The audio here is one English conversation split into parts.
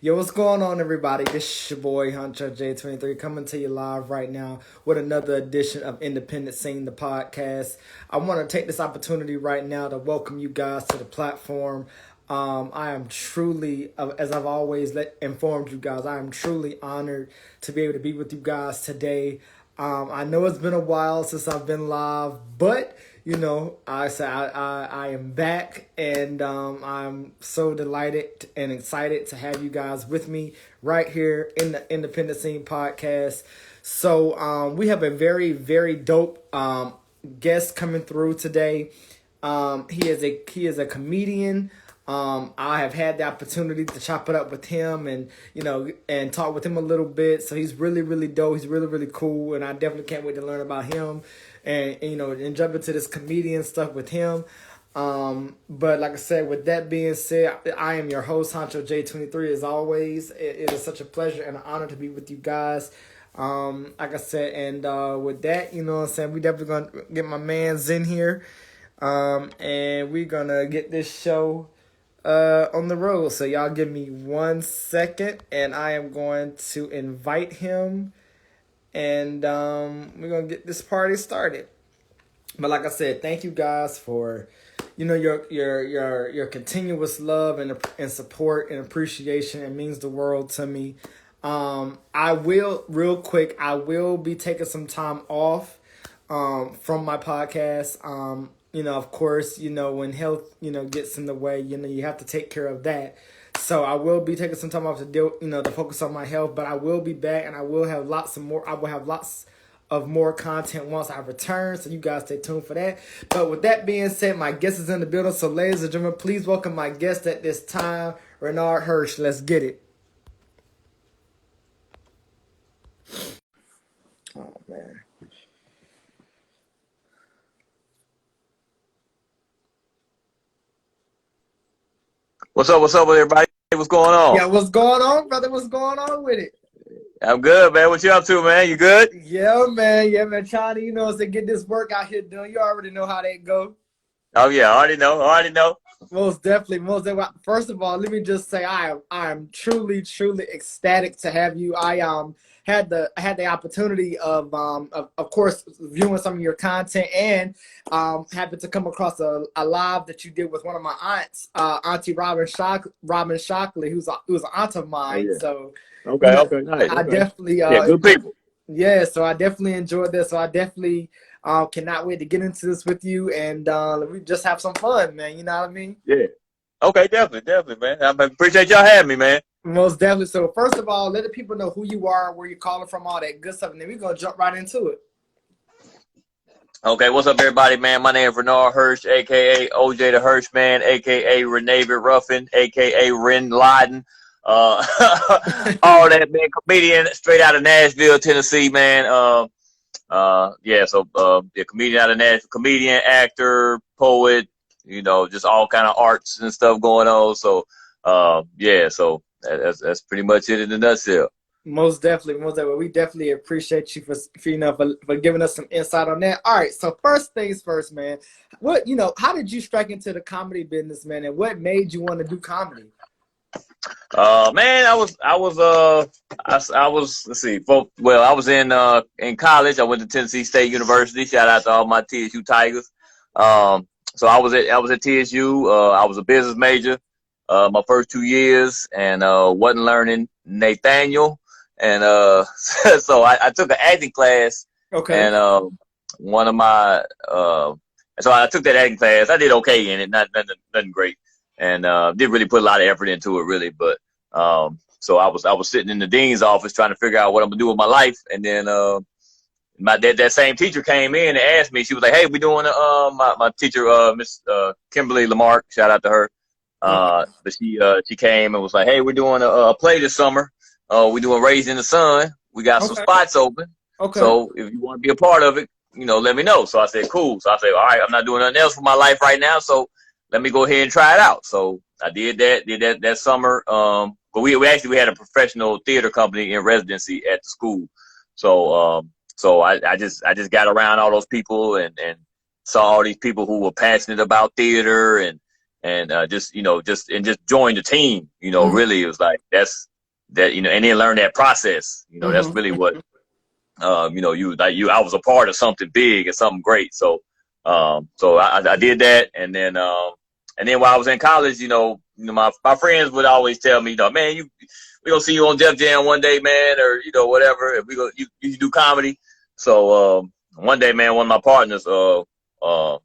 Yo, what's going on, everybody? This is your boy, Hunter J23, coming to you live right now with another edition of Independent Scene, the podcast. I want to take this opportunity right now to welcome you guys to the platform. I am truly, as I've always informed you guys, I am truly honored to be able to be with you guys today. I know it's been a while since I've been live, but you know, I am back, and I'm so delighted and excited to have you guys with me right here in the Independent Scene podcast. So we have a very, very dope guest coming through today. He is a comedian. I have had the opportunity to chop it up with him and, and talk with him a little bit. So he's really, really dope. He's really, really cool. And I definitely can't wait to learn about him and jump into this comedian stuff with him. But like I said, with that being said, I am your host, Honcho J23, as always. It is such a pleasure and an honor to be with you guys. Like I said, and with that, you know what I'm saying, we definitely going to get my mans in here. And we're going to get this show on the road. So y'all give me 1 second, and I am going to invite him, and we're gonna get this party started. But like I said, thank you guys for your continuous love and support and appreciation. It means the world to me. I will be taking some time off from my podcast. Of course, when health, gets in the way, you have to take care of that. So I will be taking some time off to focus on my health, but I will be back, and I will have lots of more content once I return. So you guys stay tuned for that. But with that being said, my guest is in the building. So ladies and gentlemen, please welcome my guest at this time, Renard Hirsch. Let's get it. Oh, man. What's up with everybody? What's going on? Yeah, what's going on, brother? What's going on with it? I'm good, man. What you up to, man? You good? Yeah, man. Trying to, get this work out here done. You already know how that go. Oh, yeah. I already know. Most definitely. First of all, let me just say I am truly, truly ecstatic to have you. I had the opportunity of course viewing some of your content, and happened to come across a live that you did with one of my aunts, Auntie Robin Shockley, who's an aunt of mine. Oh, yeah. So okay, nice. I definitely good people. Yeah, so I definitely enjoyed this. So I definitely cannot wait to get into this with you, and we just have some fun, man. You know what I mean? Yeah. Okay, definitely, man. I appreciate y'all having me, man. Most definitely. So first of all, let the people know who you are, where you're calling from, all that good stuff, and then we're gonna jump right into it. Okay, what's up, everybody, man? My name is Renard Hirsch, aka OJ the Hirsch Man, aka Renavid Ruffin, aka Ren Laden. All that, man. Comedian straight out of Nashville, Tennessee, man. Comedian out of Nashville, comedian, actor, poet, just all kind of arts and stuff going on. So so that's pretty much it in a nutshell. Most definitely. We definitely appreciate you for giving us some insight on that. All right. So first things first, man. How did you strike into the comedy business, man, and what made you want to do comedy? Man, I was let's see. Well, I was in college. I went to Tennessee State University. Shout out to all my TSU Tigers. So I was at TSU. I was a business major my first 2 years, and wasn't learning Nathaniel. And so I took an acting class. Okay. And one of my so I took that acting class. I did okay in it, nothing great, and didn't really put a lot of effort into it, really. But so I was sitting in the dean's office trying to figure out what I'm gonna do with my life, and then that same teacher came in and asked me. She was like, "Hey, we doing my teacher, Miss Kimberly Lamarck, shout out to her." But she came and was like, "Hey, we're doing a play this summer. We're doing Raising the Sun. We got some spots open. Okay. So if you want to be a part of it, let me know." So I said, "Cool." So I said, "All right, I'm not doing nothing else for my life right now, so let me go ahead and try it out." So I did that summer. But we had a professional theater company in residency at the school. So I just got around all those people and saw all these people who were passionate about theater and just joined the team. Really, it was like that's that, and then learn that process. That's Mm-hmm. really what, I was a part of something big and something great. So, so I did that. And then while I was in college, my friends would always tell me, man, we gonna see you on Def Jam one day, man, or, whatever. If you do comedy. So, one day, man, one of my partners, Cortland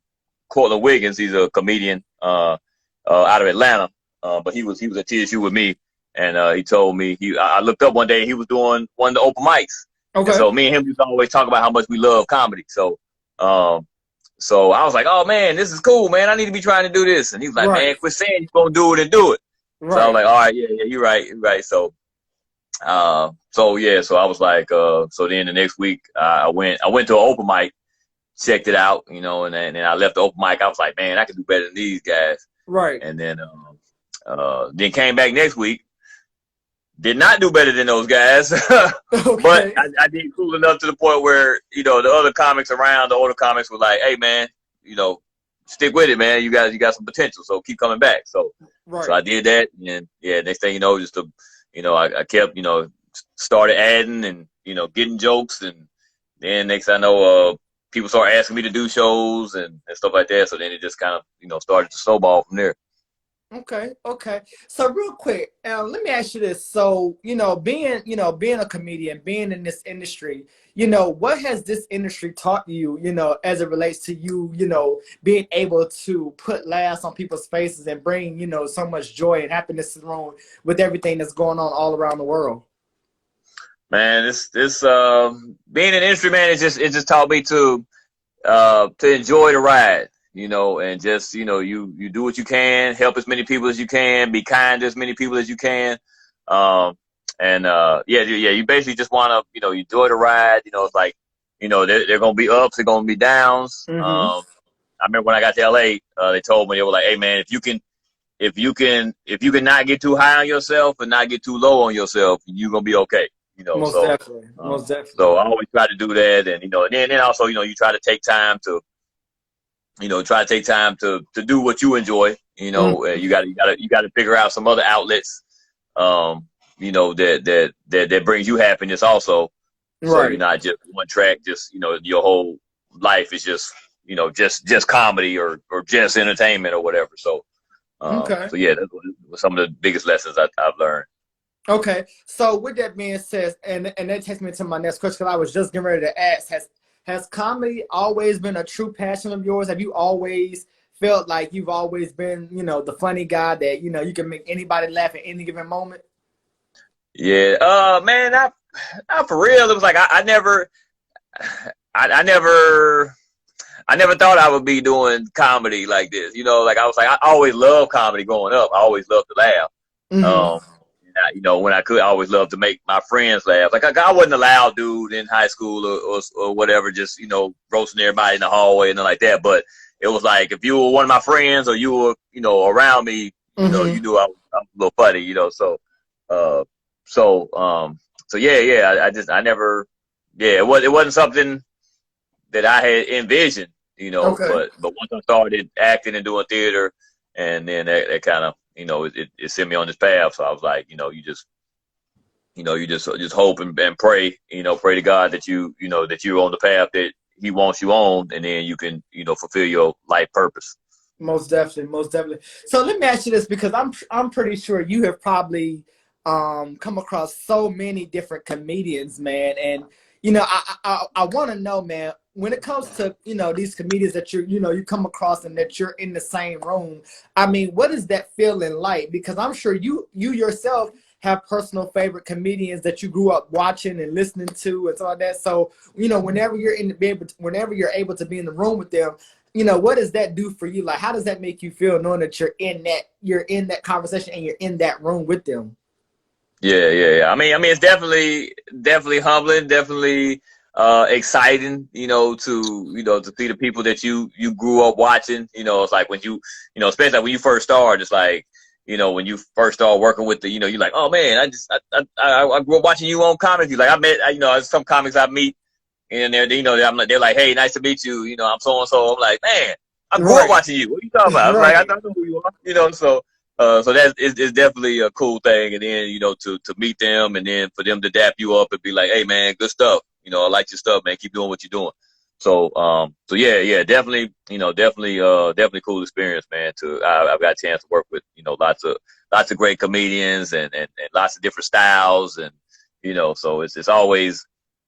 Wiggins, he's a comedian, out of Atlanta. But he was at TSU with me. And, he told me, I looked up one day, he was doing one of the open mics. Okay. And so me and him used to always talk about how much we love comedy. So I was like, oh man, this is cool, man. I need to be trying to do this. And he was like, man, quit saying you're gonna do it and do it. Right. So I was like, all right, yeah, you're right. So I was like, so then the next week I went to an open mic, checked it out, and then I left the open mic. I was like, man, I can do better than these guys. Right. And then came back next week. Did not do better than those guys, Okay. But I did cool enough to the point where, the other comics around, the older comics were like, hey, man, stick with it, man. You got some potential, so keep coming back. So, So I did that. And yeah, next thing you know, I kept, started adding and, getting jokes. And then next thing I know, people started asking me to do shows and stuff like that. So then it just kind of, started to snowball from there. Okay. So real quick, let me ask you this. So, being a comedian, being in this industry, what has this industry taught you, as it relates to you, being able to put laughs on people's faces and bring, so much joy and happiness to the room with everything that's going on all around the world? Man, this being an industry, man, it just taught me to enjoy the ride. And just, you do what you can, help as many people as you can, be kind to as many people as you can. You basically just want to, enjoy the ride. It's like, there are going to be ups, there are going to be downs. Mm-hmm. I remember when I got to LA, they told me, they were like, hey man, if you can not get too high on yourself and not get too low on yourself, you're going to be okay. Most definitely. So I always try to do that. And, and then also, you try to take time to, to do what you enjoy. Mm-hmm. You got to figure out some other outlets, that brings you happiness also. Right. So you're not just one track, just, your whole life is just, just comedy or just entertainment or whatever. So, okay. So yeah, that's some of the biggest lessons I've learned. Okay. So with that being said, and that takes me to my next question, because I was just getting ready to ask, has comedy always been a true passion of yours? Have you always felt like you've always been, the funny guy that, you can make anybody laugh at any given moment? Yeah. Man, not for real. It was like, I never thought I would be doing comedy like this. Like I was like, I always loved comedy growing up. I always loved to laugh. Mm-hmm. When I could, I always loved to make my friends laugh. Like I wasn't a loud dude in high school or whatever, just, roasting everybody in the hallway and like that. But it was like, if you were one of my friends or you were, around me, Mm-hmm. you knew I was a little funny, it wasn't something that I had envisioned, Okay. but once I started acting and doing theater, and then that kind of, it sent me on this path. So I was like, you just hope and pray, pray to God that that you're on the path that He wants you on, and then you can, fulfill your life purpose. Most definitely. So let me ask you this, because I'm pretty sure you have probably come across so many different comedians, man, and I want to know, man, when it comes to these comedians that you come across and that you're in the same room, I mean, what is that feeling like? Because I'm sure you yourself have personal favorite comedians that you grew up watching and listening to and all that. So whenever you're able to be in the room with them, what does that do for you? Like, how does that make you feel knowing that you're in that conversation and you're in that room with them? Yeah. I mean, it's definitely humbling, definitely exciting, to see the people that you grew up watching. It's like when you especially when you first start, it's like, when you first start working with you're like, oh man, I grew up watching you on comedy. Like I met, some comics I meet, and they're like, hey, nice to meet you. I'm so and so. I'm like, man, I grew up watching you. What are you talking about? I was like, I don't know who you are. So So that's it's definitely a cool thing. And then, to meet them and then for them to dap you up and be like, hey man, good stuff. I like your stuff, man. Keep doing what you're doing. So yeah, definitely, definitely cool experience, man. I've got a chance to work with, lots of great comedians and lots of different styles. And, so it's always,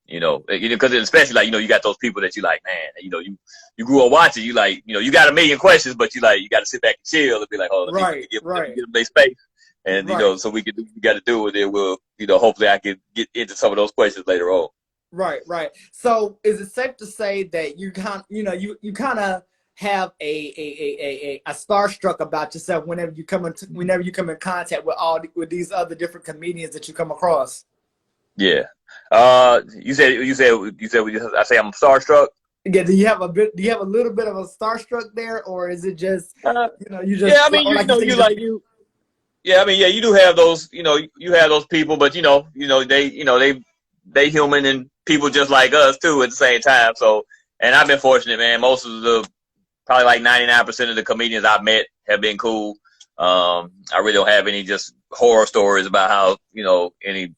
because especially like, you got those people that you like, man, you grew up watching, you like, you got a million questions, but you got to sit back and chill and be like, oh, let me give them their space. And, so we can do what we got to do with it. We'll, hopefully I can get into some of those questions later on. Right. So is it safe to say that you kind of have a starstruck about yourself whenever you come in contact with these other different comedians that you come across? Yeah. You said I say I'm starstruck. Yeah. Do you have a little bit of a starstruck there, or is it just you just? Yeah, I mean, Yeah, I mean, yeah, you do have those. You have those people, but they human and people just like us too at the same time. So, and I've been fortunate, man. Most of probably like 99% of the comedians I've met have been cool. I really don't have any just horror stories about how any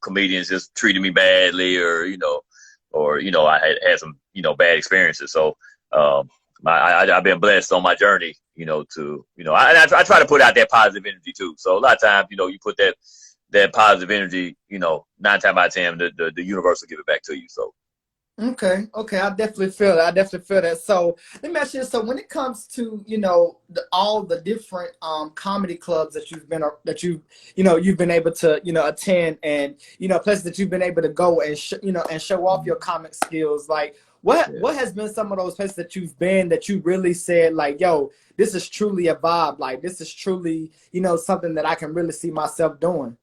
comedians just treated me badly or I had some bad experiences. So I've been blessed on my journey. I try to put out that positive energy too. So a lot of times you put that positive energy, 9 times out of 10, the universe will give it back to you. So. Okay. I definitely feel that. So let me ask you this. So when it comes to, all the different comedy clubs that you've been able to, attend and, places that you've been able to go and, and show off your comic skills, like what has been some of those places that you've been that you really said like, yo, this is truly a vibe. Like this is truly, something that I can really see myself doing.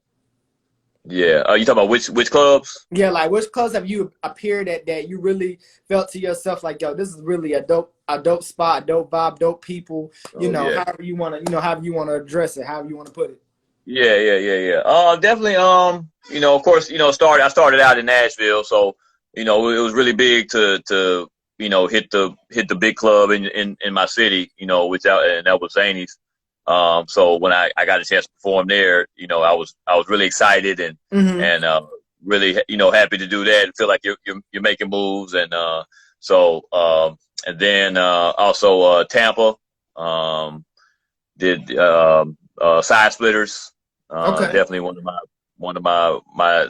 Yeah. You talking about which clubs? Yeah, like which clubs have you appeared at that you really felt to yourself like, yo, this is really a dope spot, dope vibe, dope people, however you wanna address it, however you wanna put it. Yeah. Definitely, of course, I started out in Nashville, so, it was really big to hit the big club in my city, and that was Zany's. So when I got a chance to perform there, I was really excited and really happy to do that and feel like you're making moves and and then also Tampa did Side Splitters, definitely one of my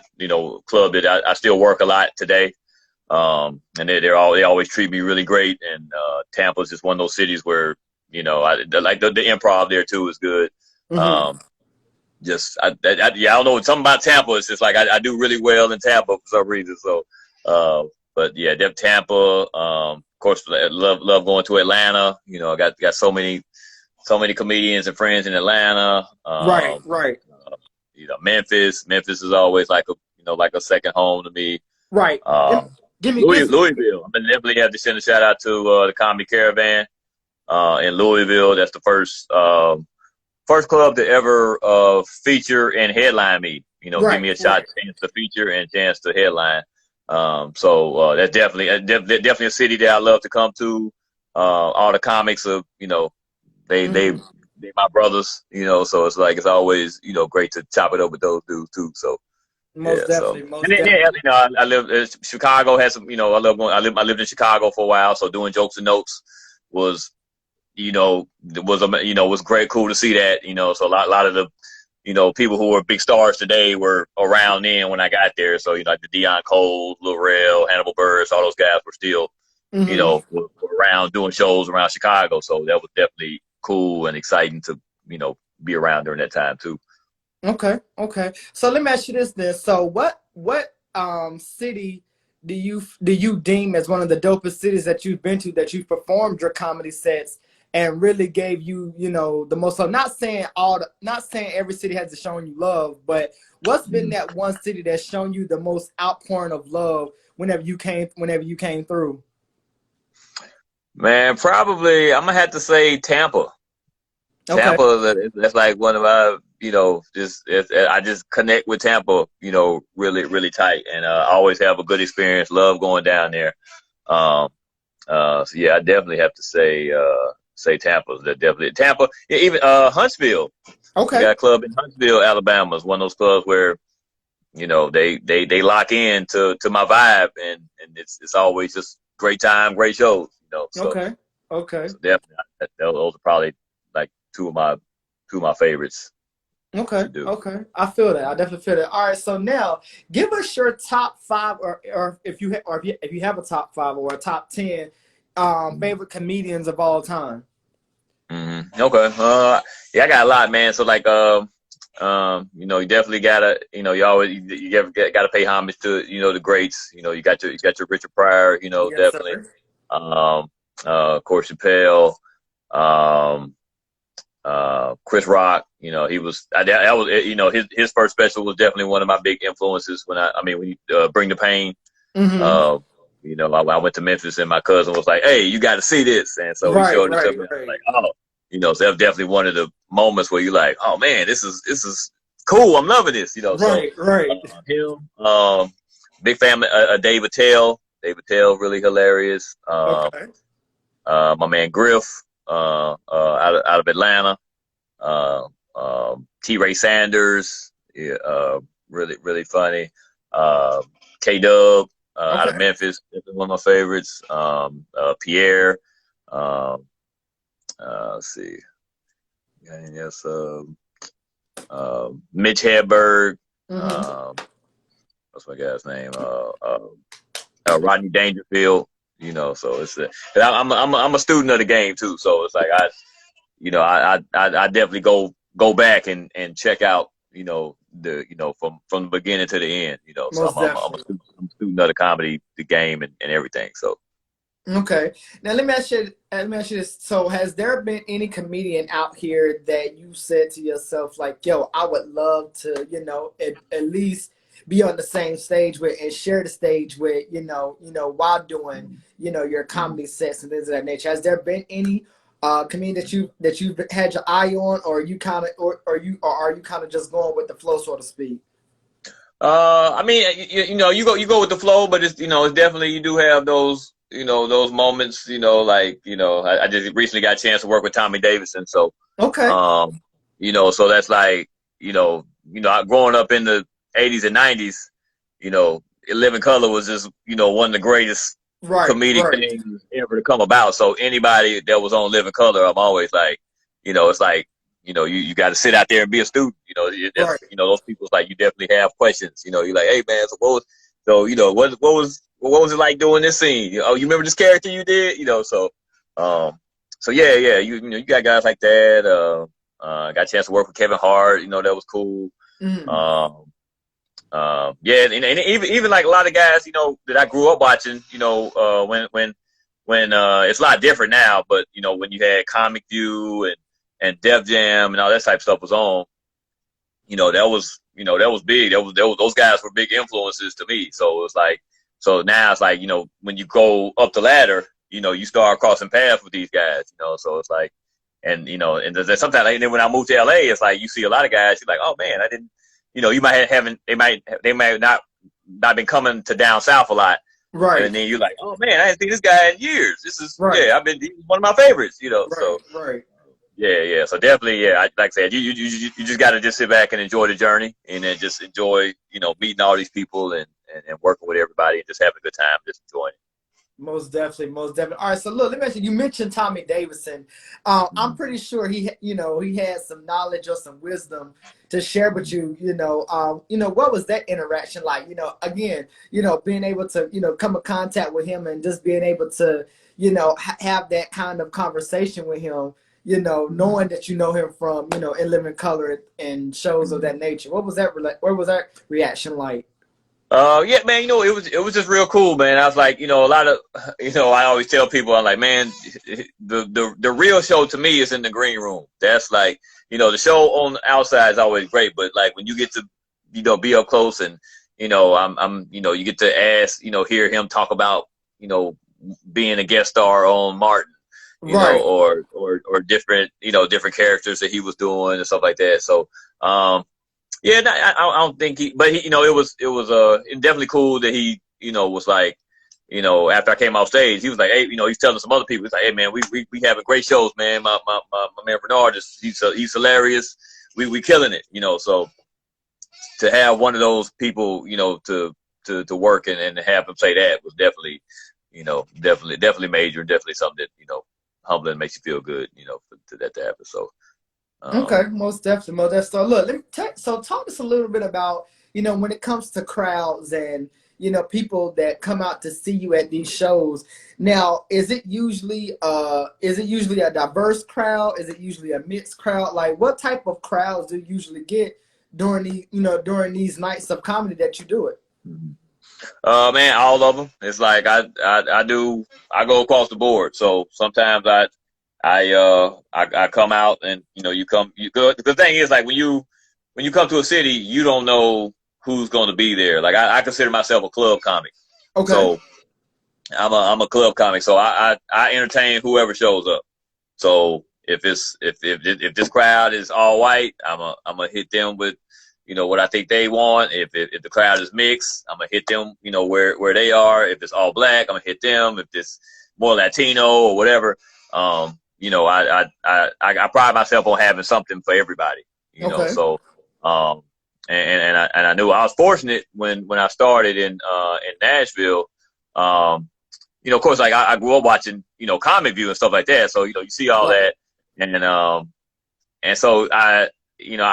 club that I still work a lot today, and they always treat me really great, and Tampa's just one of those cities where I like the improv there too is good. I don't know, something about Tampa. It's just like I do really well in Tampa for some reason. So, but yeah, Tampa. Of course, love going to Atlanta. I got so many comedians and friends in Atlanta. Right. Memphis is always like a second home to me. Right. Louisville. I definitely have to send a shout out to the Comedy Caravan. In Louisville, that's the first club to ever feature and headline me. Give me a chance to feature and chance to headline. So that's definitely a city that I love to come to. All the comics are, they my brothers. So it's always great to chop it up with those dudes too. So. Most definitely. I live Chicago has some. I lived in Chicago for a while, so doing jokes and notes was was great, cool to see that, so a lot of the, people who are big stars today were around then when I got there. So, like the Deion Cole, Lil Rel, Hannibal Buress, all those guys were still, were around doing shows around Chicago. So that was definitely cool and exciting to, be around during that time too. Okay. So let me ask you this then. So what city do you deem as one of the dopest cities that you've been to, that you've performed your comedy sets and really gave you, the most? So not saying every city has shown you love, but what's been that one city that's shown you the most outpouring of love whenever you came through? Man, probably I'm gonna have to say Tampa. Okay. Tampa, that's like one of my, I just connect with Tampa, really, really tight, and I always have a good experience. Love going down there. So yeah, I definitely have to say say Tampa's definitely Tampa. Yeah, even Huntsville. Okay. We got a club in Huntsville, Alabama. It's one of those clubs where they lock in to my vibe, and it's always just great time, great shows. So Okay. Okay. so definitely those are probably like two of my favorites. Okay. To do. Okay. I feel that. I definitely feel that. All right. So now, give us your top 5, or if you have a top 5 or a top 10 favorite comedians of all time. Mm-hmm. Okay. Yeah, I got a lot, man. So like, you definitely gotta, you always gotta pay homage to, the greats. You got your Richard Pryor, Yes, definitely. sir. Of course, Chappelle. Um, Chris Rock. He was that was his first special was definitely one of my big influences when when you Bring the Pain. Mm-hmm. I went to Memphis and my cousin was like, "Hey, you got to see this," and so he Right. showed it to Right. me. I was Right. like, "Oh." So that's definitely one of the moments where you're like, "Oh man, this is cool. I'm loving this." So Right. Right. him, big fan of Dave Attell. Dave Attell, really hilarious. Okay. My man Griff, out of Atlanta. T. Ray Sanders, yeah, really really funny. K Dub, out of Okay. Memphis, one of my favorites. Pierre. Let's see. And yes, Mitch Hedberg. Mm-hmm. What's my guy's name? Rodney Dangerfield. So it's I'm a student of the game too. So it's like I definitely go back and check out from the beginning to the end. So Most I'm a definitely. student, of the comedy, the game, and everything. So. Okay. Now let me ask you this. So has there been any comedian out here that you said to yourself like, yo, I would love to, at least be on the same stage with and share the stage with, while doing, your comedy sets and things of that nature. Has there been any comedian that you've had your eye on, or you kind of or are you kind of just going with the flow, so to speak? You go with the flow, but it's definitely you do have those moments, I just recently got a chance to work with Tommy Davidson, so Okay. so that's like, growing up in the 80s and 90s, Living Color was just, one of the greatest Right. comedic Right. things ever to come about. So anybody that was on Living Color, I'm always like, it's like, you got to sit out there and be a student. Right. Those people's like, you definitely have questions. You're like, hey man, so what was it like doing this scene? Oh, you remember this character you did? So yeah, you got guys like that. Got a chance to work with Kevin Hart. That was cool. Mm. Yeah, and even like a lot of guys, that I grew up watching, when it's a lot different now, but when you had Comic View and Def Jam and all that type of stuff was on, that was big. Those guys were big influences to me. So it was like, so now it's like, when you go up the ladder, you start crossing paths with these guys, so it's like, and there's sometimes, like, when I moved to LA, it's like, you see a lot of guys, you're like, oh man, I didn't, you might they might not been coming to down south a lot. Right. And then you're like, oh man, I didn't see this guy in years. This is, Right. yeah, he's one of my favorites, Right. so. Right. Yeah. So definitely, yeah. Like I said, you just got to just sit back and enjoy the journey, and then just enjoy, meeting all these people and working with everybody and just having a good time, just enjoying it. Most definitely, most definitely. All right, so look, let me ask you. You mentioned Tommy Davidson. I'm pretty sure he had some knowledge or some wisdom to share with you. What was that interaction like? Again, being able to come in contact with him and just being able to have that kind of conversation with him. Knowing that you know him from In Living Color and shows of that nature. What was that? What was that reaction like? Yeah, man, it was just real cool, man. I was like, a lot of, I always tell people, I'm like, man, the real show to me is in the green room. That's like, the show on the outside is always great, but like when you get to, be up close and, you get to ask, hear him talk about, being a guest star on Martin, Right. or different, different characters that he was doing and stuff like that. So, yeah, I don't think but it was definitely cool that he, was like, after I came off stage, he was like, hey, he's telling some other people, he's like, hey man, we having great shows, man. My man Renard he's hilarious. We killing it, so to have one of those people, to work and have him say that was definitely, definitely major, definitely something that, humbling, makes you feel good, for that to happen. So okay, most definitely, most definitely. So look, let me so talk to us a little bit about, when it comes to crowds and people that come out to see you at these shows. Now, is it usually a diverse crowd? Is it usually a mixed crowd? Like, what type of crowds do you usually get during during these nights of comedy that you do it? man, all of them. It's like I go across the board. So sometimes I come out and you come. The thing is, like, when you come to a city, you don't know who's going to be there. Like, I consider myself a club comic. Okay. So I'm a club comic. So I entertain whoever shows up. So if this crowd is all white, I'm gonna hit them with what I think they want. If the crowd is mixed, I'm gonna hit them where they are. If it's all black, I'm gonna hit them. If it's more Latino or whatever, I pride myself on having something for everybody. Okay. So and I knew I was fortunate when I started in Nashville. Of course, like I grew up watching Comic View and stuff like that. So you see all that, and so I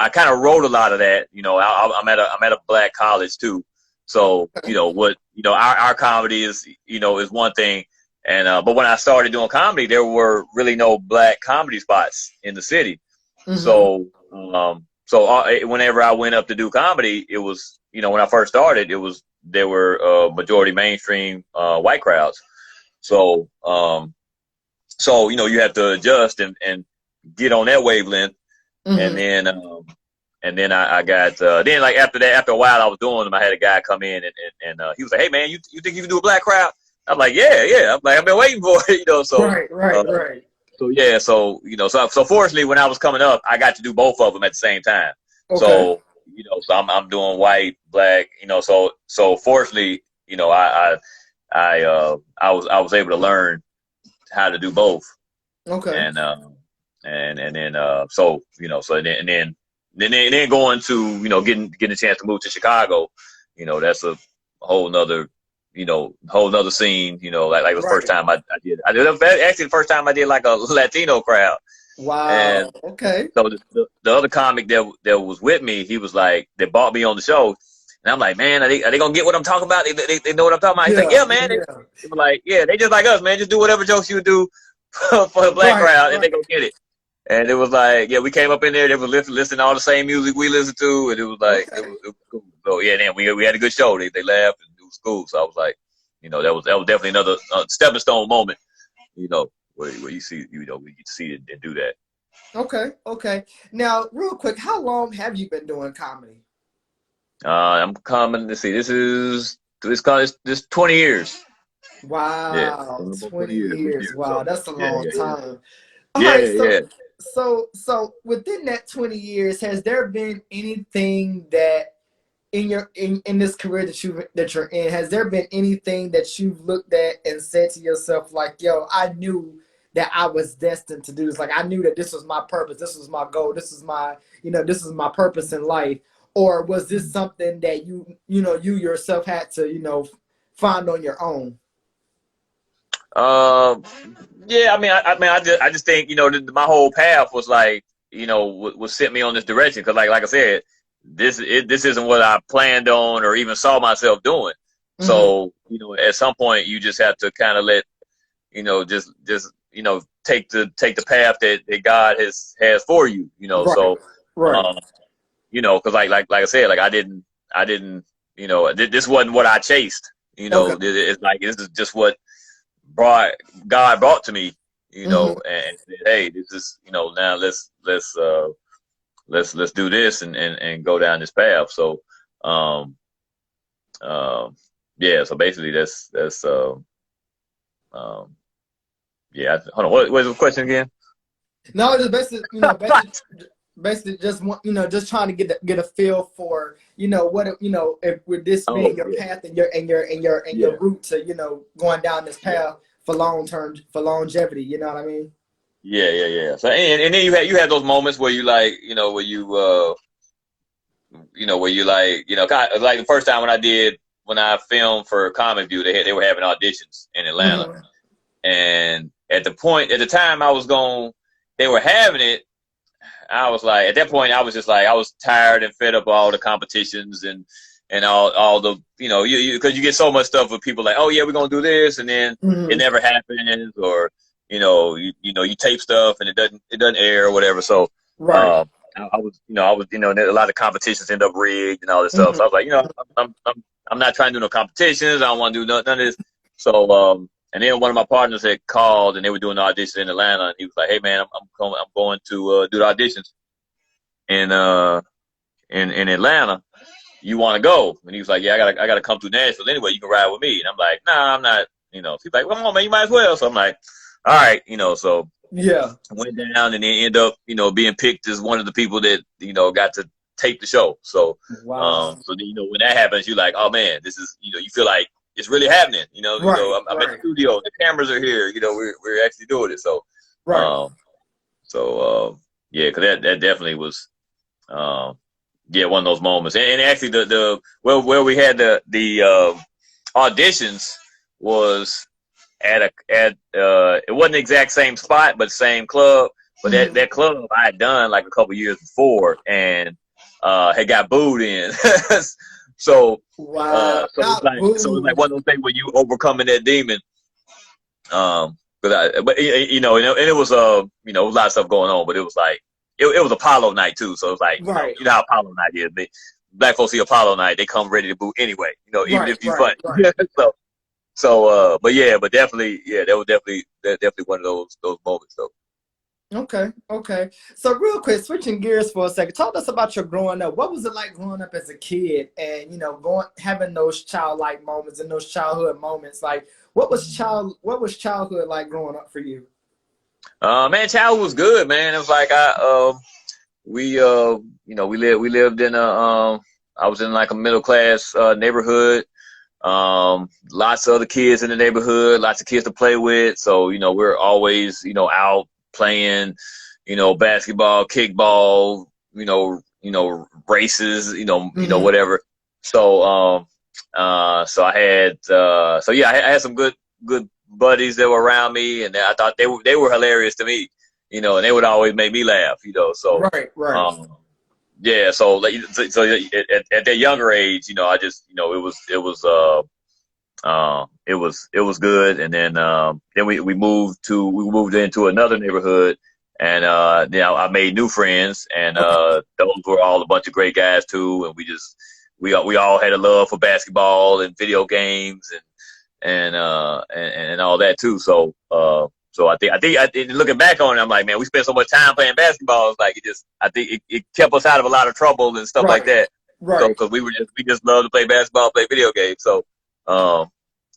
kind of wrote a lot of that. I'm at a black college too. So our comedy is is one thing, and but when I started doing comedy, there were really no black comedy spots in the city. Mm-hmm. So whenever I went up to do comedy, it was when I first started, there were majority mainstream white crowds. So you have to adjust and get on that wavelength. Mm-hmm. And then I got then, like, after that, after a while I was doing them, I had a guy come in and he was like, hey man, you think you can do a black crowd? I'm like, yeah. I'm like, I've been waiting for it, so right. So yeah, so fortunately, when I was coming up, I got to do both of them at the same time. Okay. So so I'm doing white, black, so fortunately, I was able to learn how to do both. Okay. And then then going to getting a chance to move to Chicago, that's a whole nother scene. Like the first time I did actually the first time I did like a Latino crowd. Wow. And okay. So the other comic that was with me, he was like, that bought me on the show. And I'm like, man, are they gonna get what I'm talking about? They know what I'm talking about. He's like, yeah, man. Yeah. They were like, yeah, they just like us, man. Just do whatever jokes you would do for the black crowd, and they gonna get it. And it was like, yeah, we came up in there. They were listening to all the same music we listened to, and it was like, it was cool. So yeah, then we had a good show. They laughed, and it was cool. So I was like, that was definitely another stepping stone moment. Where you see, we get to see it and do that. Okay. Now, real quick, how long have you been doing comedy? I'm coming. Let's see. This is 20 years. Wow, yeah, 20 years. Wow, so, that's a long time. Yeah. So within that 20 years, has there been anything that in this career that you're in, has there been anything that you've looked at and said to yourself, like, yo, I knew that I was destined to do this. Like, I knew that this was my purpose. This was my goal. This is my, this is my purpose in life. Or was this something that you yourself had to, find on your own? Yeah, I just think, my whole path was like, was sent me on this direction. Cause like I said, this isn't what I planned on or even saw myself doing. Mm-hmm. So, at some point you just have to kind of let, just take the path that God has for you, Right. So, right. Cause like I said, like I didn't, this wasn't what I chased, Okay. It's like, this is just what God brought to me, mm-hmm. and said, hey, this is, now let's do this and go down this path. So, yeah. So basically, that's yeah. Hold on. What was the question again? No, just basically, basically just want, just trying to get a feel for, you know, what, you know, if with this being your path and your route to, you know, going down this path for longevity, you know what I mean? Yeah. So and then you had those moments where you like, you know, where you like, you know, like the first time when I filmed for Comic View, they were having auditions in Atlanta. Mm-hmm. And at the time they were having it, I was like, at that point, I was just like, I was tired and fed up of all the competitions and all the, you know, because you get so much stuff with people like, oh yeah, we're gonna do this, and then it never happens, or you know, you tape stuff and it doesn't air or whatever. So, Right. I was, a lot of competitions end up rigged and all this stuff. So I was like, you know, I'm not trying to do no competitions. I don't want to do none of this. So, and then one of my partners had called and they were doing the auditions in Atlanta, and he was like, hey man, I'm going to do the auditions in Atlanta. You want to go? And he was like, yeah, I gotta come to Nashville anyway. You can ride with me. And I'm like, nah, I'm not. You know, he's like, come on, man, you might as well. So I'm like, all right, you know. So yeah, I went down and then end up, you know, being picked as one of the people that, you know, got to tape the show. So, wow. So then, you know, when that happens, you're like, oh man, this is, you know, you feel like it's really happening. You know, I'm in the studio, the cameras are here. You know, we're actually doing it. So, yeah, because that definitely was, one of those moments. And actually, where we had the auditions was at it wasn't the exact same spot, but same club. But that club I had done like a couple years before and had got booed in. So it's like one of those things where you overcoming that demon. But you know, and it was you know, a lot of stuff going on, but it was like it was Apollo night too. So it was like you know how Apollo night is. Black folks see Apollo night, they come ready to boo anyway. You know, even if you're funny. But definitely, that was definitely one of those moments though. Okay. So real quick, switching gears for a second, talk to us about your growing up. What was it like growing up as a kid, and you know, having those childlike moments and those childhood moments? Like, what was childhood like growing up for you? Man, childhood was good, man. It was like we lived in I was in like a middle class neighborhood. Lots of other kids in the neighborhood, lots of kids to play with. So, you know, we're always, you know, out playing, you know, basketball, kickball, you know, races, you know, whatever. So, I had some good buddies that were around me, and I thought they were hilarious to me, you know, and they would always make me laugh, you know. So, yeah, so at that younger age, you know, I just, you know, it was good, and then we moved into another neighborhood, and you know, I made new friends, and those were all a bunch of great guys too, and we all had a love for basketball and video games and all that too. So I think looking back on it, I'm like, man, we spent so much time playing basketball. It's like I think it kept us out of a lot of trouble and stuff like that. So because we just love to play basketball, play video games. So so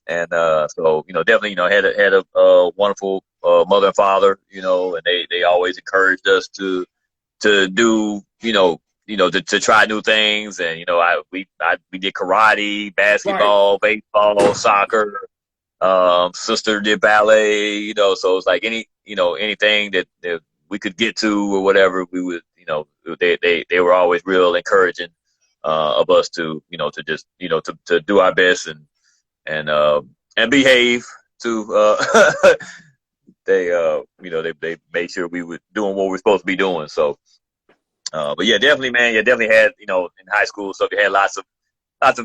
you know, definitely, you know, had a wonderful mother and father, you know, and they always encouraged us to do, to try new things. And you know, we did karate, basketball, baseball, soccer. Sister did ballet, you know, so it's like anything that we could get to or whatever, we would, you know, they were always real encouraging of us to, you know, to just, you know, to do our best and behave to they made sure we were doing what we're supposed to be doing. So but yeah, definitely, man, definitely had, you know, in high school stuff, you had lots of,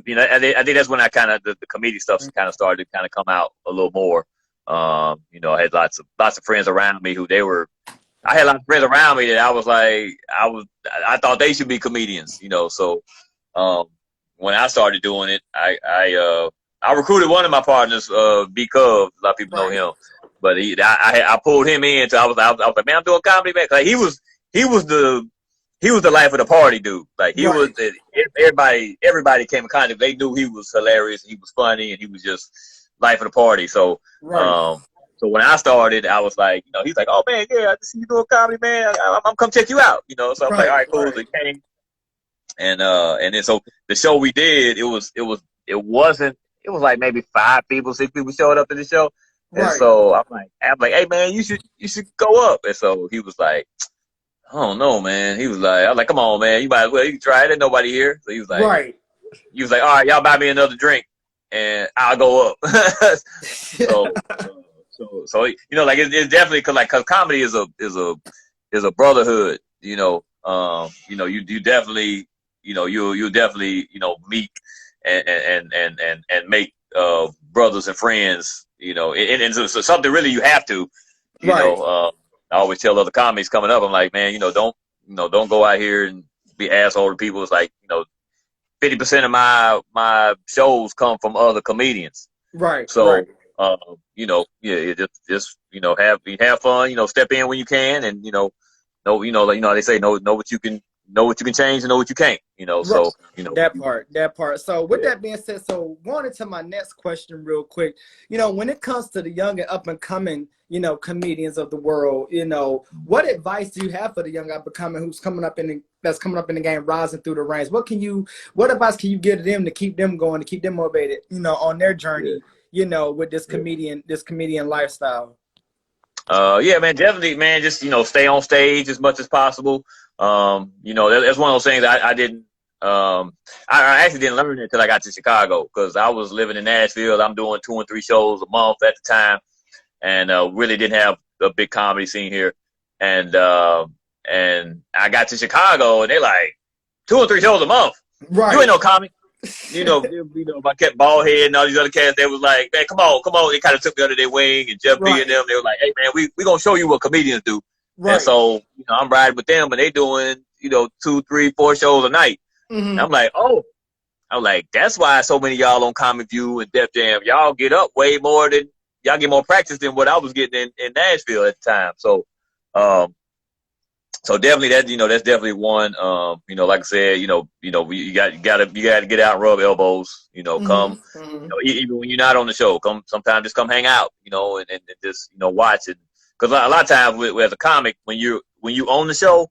you know, I think that's when I kind of, the comedic stuff kind of started to kind of come out a little more. You know, I had lots of friends around me I had lots of friends around me that I was like, I thought they should be comedians, you know. So when I started doing it, I recruited one of my partners, B Cub. A lot of people know him, but I pulled him in. So I was like, man, I'm doing comedy, man. Like he was the life of the party dude. Like he was, everybody came in contact. They knew he was hilarious. He was funny, and he was just life of the party. So, so when I started, I was like, you know, he's like, oh man, yeah, I see you doing comedy, man. I'm come check you out, you know. So I'm like, all right, cool. So he came, And then so the show we did, it was like maybe 5 people, 6 people showed up to the show. And Right. so I'm like, hey man, you should go up. And so he was like, I don't know, man. He was like, I was like, come on, man, you might as well, you can try it. There's nobody here. So Right. he was like, all right, y'all buy me another drink and I'll go up. so, you know, like it's definitely cause comedy is a brotherhood, you know. You definitely, you know, you'll definitely, you know, meet and make brothers and friends, you know, and so something really you have to, you Right. know. I always tell other comics coming up, I'm like, man, don't go out here and be asshole to people. It's like, 50% of my shows come from other comedians. Right. So, yeah, just have fun. Step in when you can, and they say know what you can change and know what you can't. So that part. So with Yeah. that being said, so going into my next question real quick, when it comes to the young and up and coming, comedians of the world, what advice do you have for the young up and coming that's coming up in the game, rising through the ranks? What advice can you give to them to keep them going, to keep them motivated, on their journey, with this comedian lifestyle? Yeah, man, definitely, man. Just stay on stage as much as possible. That's one of those things I didn't. I actually didn't learn it until I got to Chicago, because I was living in Nashville. I'm doing 2 and 3 shows a month at the time, and really didn't have a big comedy scene here. And I got to Chicago, and they like 2 or 3 shows a month. Right. You ain't no comic. I kept bald head and all these other cats. They was like, man, come on. They kind of took me under their wing, and Jeff B and them. They were like, hey man, we gonna show you what comedians do. Right. And so I'm riding with them, and they doing 2, 3, 4 shows a night. Mm-hmm. And I'm like, that's why so many of y'all on Comic View and Def Jam, y'all get up way more than y'all get more practice than what I was getting in Nashville at the time. So definitely that's definitely one. Like I said, you gotta get out and rub elbows. Come. Mm-hmm. Even when you're not on the show, sometimes just come hang out. And just watch it. Because a lot of times as a comic, when you own the show,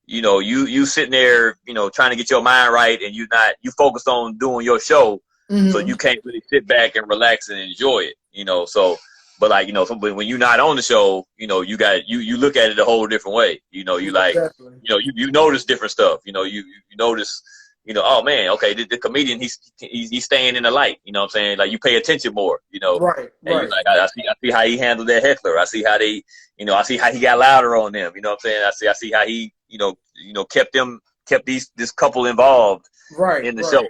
you sitting there, trying to get your mind right, and you focused on doing your show, mm-hmm. so you can't really sit back and relax and enjoy it. So. But when you're not on the show, you look at it a whole different way. You notice different stuff. You notice, oh man, okay, the comedian, he's staying in the light. You know what I'm saying? Like, you pay attention more. Right. And you're like, I see how he handled that heckler. I see how I see how he got louder on them. You know what I'm saying? I see how he, kept this couple involved in the show.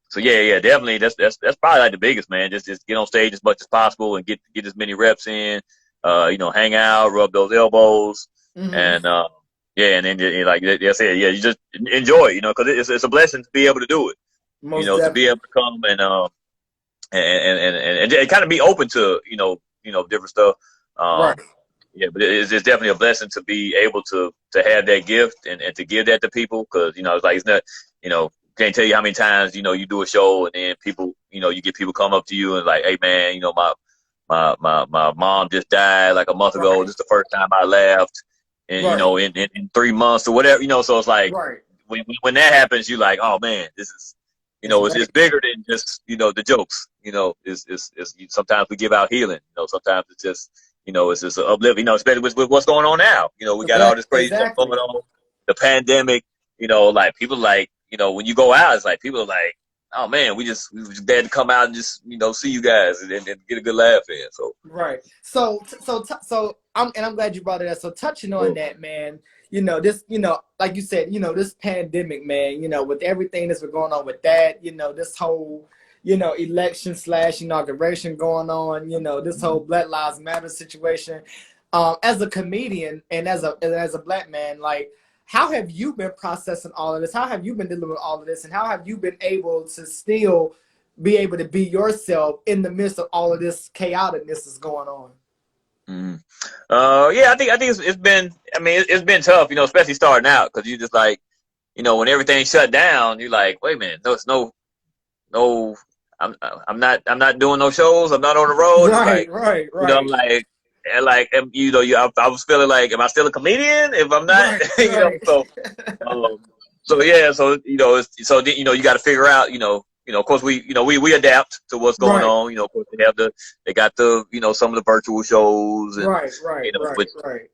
So yeah, definitely. That's probably like the biggest, man. Just get on stage as much as possible and get as many reps in. Hang out, rub those elbows, mm-hmm. and and then like I said, you just enjoy it, because it's a blessing to be able to do it. Most to be able to come and kind of be open to different stuff. Right. Yeah, but it's definitely a blessing to be able to have that gift and to give that to people, because it's like, it's not can't tell you how many times you do a show, and then people you get people come up to you and like, hey man, my mom just died like a month ago. This is the first time I laughed, and in 3 months or whatever. So it's like, when that happens, you like, oh man, this is it's bigger than just the jokes. It's sometimes we give out healing. Sometimes it's just it's just an uplift. Especially with what's going on now. We got all this crazy stuff going on, the pandemic. Like people like. When you go out, it's like people are like, oh man, we just glad to come out and just see you guys and get a good laugh in. So right. So I'm glad you brought it up. So touching on that, man, this, like you said, this pandemic, man, with everything that's been going on with that, this whole, election / inauguration going on, this whole Black Lives Matter situation. As a comedian and as a Black man, like, how have you been processing all of this? How have you been dealing with all of this? And how have you been able to still be able to be yourself in the midst of all of this chaoticness that's going on? Yeah, I think it's been. I mean, it's been tough, especially starting out, because you just like, when everything shut down, you're like, wait a minute, no. I'm not doing no shows. I'm not on the road. Right. I'm like. And like, I was feeling like, am I still a comedian? If I'm not, right. So, So yeah, so so then, you got to figure out, of course we adapt to what's going Right, on. Of course they got some of the virtual shows and right, right, right, which right.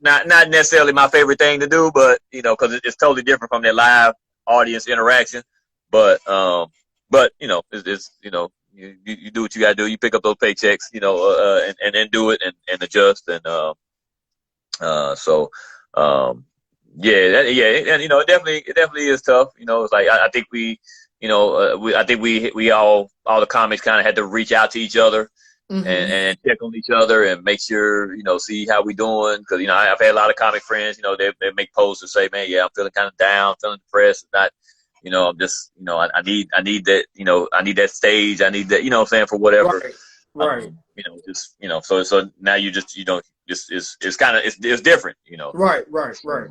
not necessarily my favorite thing to do, but because it's totally different from that live audience interaction. But it's you do what you gotta do. You pick up those paychecks, and then do it and adjust so yeah, and it definitely is tough. It's like I think I think we all the comics kind of had to reach out to each other Mm-hmm. and check on each other and make sure, see how we doing. Because, I've had a lot of comic friends, they make posts and say, man, yeah, I'm feeling kind of down, feeling depressed. Not, I'm just, I need that, I need that stage. I need that, what I'm saying, for whatever. Right, right, Just, so now it's kind of, it's different, right, right, So, right.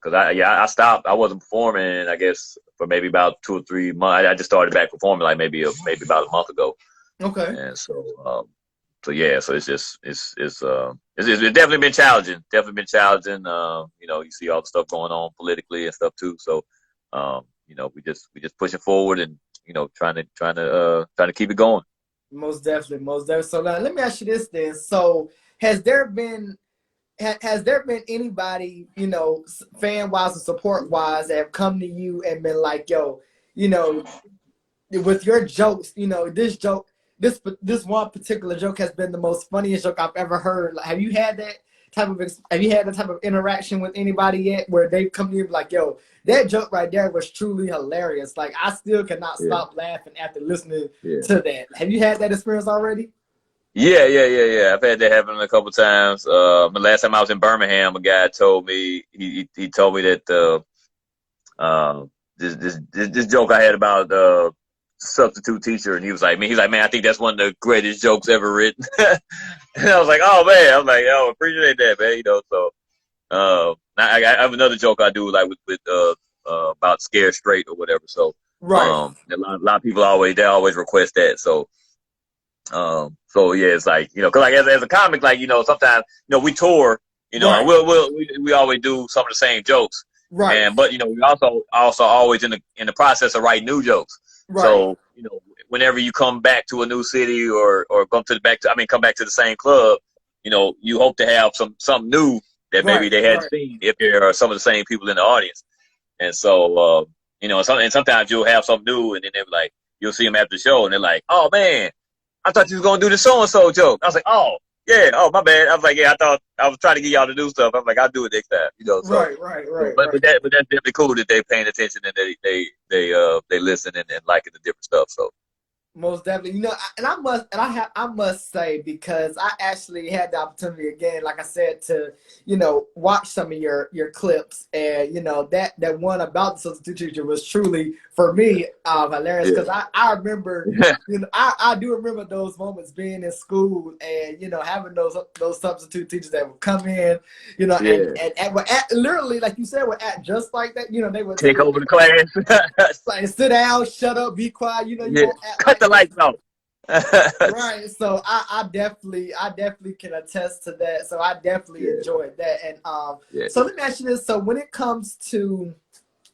because I stopped, I wasn't performing, I guess, for maybe about 2 or 3 months. I just started back performing like maybe about a month ago. Okay. And so yeah, so it's definitely been challenging. Definitely been challenging. You see all the stuff going on politically and stuff too. So, we just pushing forward and trying to keep it going. Most definitely, most definitely. So now let me ask you this then. So has there been anybody, fan wise or support wise, that have come to you and been like, yo, you know, with your jokes, this joke, this one particular joke has been the most funniest joke I've ever heard. Like, have you had that type of interaction with anybody yet, where they've come to you and be like, yo, that joke right there was truly hilarious. Like, I still cannot Yeah, stop laughing after listening yeah, to that. Have you had that experience already? yeah. I've had that happen a couple times. The last time I was in Birmingham, a guy told me he told me that this joke I had about substitute teacher, and he's like, man, I think that's one of the greatest jokes ever written. And I was like, oh man, I'm like, oh, appreciate that, man. So I have another joke I do like with about scared straight or whatever. So Right, a lot of people they always request that. So yeah, it's like, because like as a comic, like, sometimes, we tour, and right, we always do some of the same jokes. right, But we also always in the process of writing new jokes. right, So, whenever you come back to a new city or come come back to the same club, you hope to have something new that maybe right, they hadn't right. seen if there are some of the same people in the audience. And so, and sometimes you'll have something new, and then they're like, you'll see them after the show, and they're like, oh man, I thought you was gonna do the so and so joke. I was like, oh yeah, oh my bad. I was like, yeah, I thought I was trying to get y'all to do stuff. I'm like, I'll do it next time, So, Right, right, so right, but right. that's definitely cool that they paying attention and they listen and liking the different stuff. So Most definitely, I must say, because I actually had the opportunity again, like I said, to watch some of your clips, and that one about the substitute teacher was truly, for me, hilarious, because yeah, I remember, I do remember those moments being in school, and having those substitute teachers that would come in, yeah, and would act, literally, like you said, would act just like that. They would tell take you, over the class. like, sit down, shut up, be quiet. You Yeah, won't act cut like the this. lights off. Right. So I definitely can attest to that. So I definitely Yeah, enjoyed that. And yeah. so let me ask you this. So when it comes to